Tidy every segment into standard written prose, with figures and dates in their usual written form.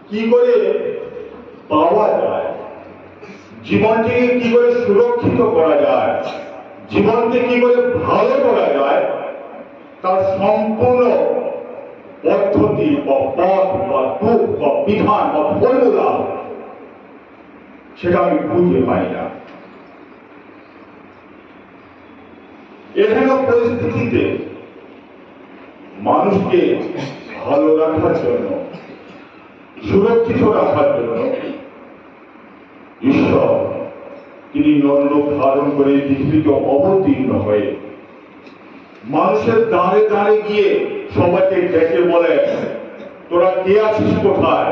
কি করে পাওয়া যায়, জীবনটিকে কি করে সুরক্ষিত করা যায়, জীবনকে কি করে ভালো করা যায়, তার সম্পূর্ণ পদ্ধতি বা পথ বা টুক বা বিধান বা ফর্মুলা সেটা আমি খুঁজে পাই না। এহেন পরিস্থিতিতে মানুষকে ভালো রাখার জন্য, সুরক্ষিত রাখার জন্য ঈশ্বর তিনি নররূপ ধারণ করে পৃথিবীতে অবতীর্ণ হয়ে মানুষের দাঁড়ে দাঁড়ে গিয়ে সবাইকে ডেকে বলে, তোরা কে আছিস কোথায়?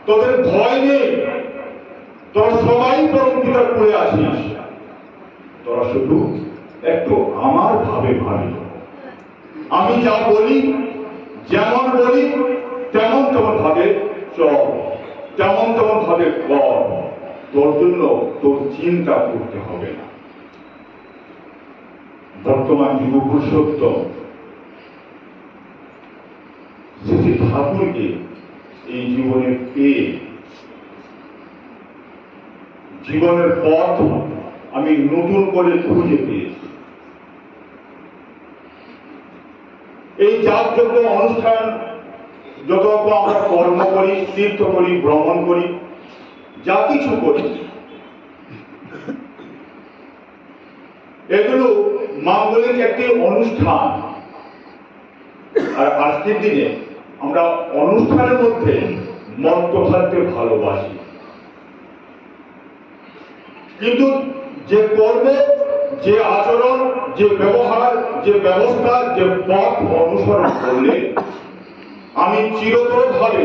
তোদের ভয় নেই, তোরা সবাই পরম পিতার কোলে আছিস, তোরা শুধু একটু আমার ভাবে ভাবি, আমি যা বলি, যেমন বলি তেমন তেমন ভাবে চল, তেমন তেমন ভাবে কর, তোর জন্য তোর চিন্তা করতে হবে না। বর্তমান যুগ পুরুষোত্তম শ্রী ঠাকুরকে এই জীবনে পেয়ে জীবনের পথ আমি নতুন করে খুঁজে পেয়েছি। এই যাগযজ্ঞ অনুষ্ঠান যত আমরা কর্ম করি, তীর্থ করি, ভ্রমণ করি, যা কিছু করি, এগুলো মাঙ্গলিক একটি অনুষ্ঠান। আর আজকের দিনে আমরা অনুষ্ঠানের মধ্যে মত্ত থাকতে ভালোবাসি, কিন্তু যে কর্ম, যে আচরণ, যে ব্যবহার, যে ব্যবস্থা, যে পথ অনুসরণ করলে আমি চিরতর ভাবে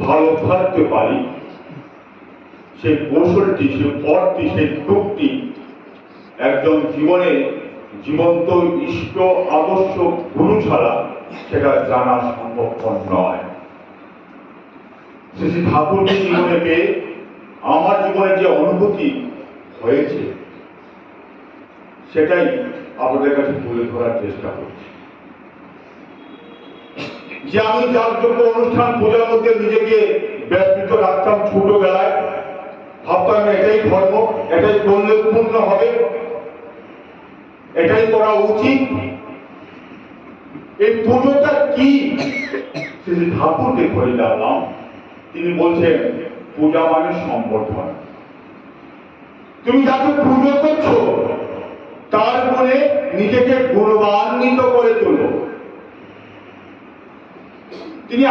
ভালো থাকতে পারি, সেই কৌশলটি, সেই পথটি, সেই টুকটি একজন জীবনে জীবন্ত ইষ্ট আদর্শ গুরু ছাড়া সেটা জানা সম্ভবপর নয়। শ্রী ঠাকুরকে জীবনে পেয়ে আমার জীবনে যে অনুভূতি হয়েছে সেটাই আপনাদের কাছে তুলে ধরার চেষ্টা করছি। যে আমি যাগযজ্ঞ অনুষ্ঠান পূজার মধ্যে নিজেকে ব্যস্ত রাখতাম ছোটবেলায়, ভাবতাম এটাই ধর্ম, এটাই করলে পূর্ণ হবে, এটাই করা উচিত। এই পুজোটা কি শ্রী ঠাকুরকে ধরে জানলাম, তিনি বলছেন পূজা মানে সম্বর্ধনা। তুমি যাকে পুজো করছো তার মনে নিজেকে গুণবান্বিত করে তোলো। তিনি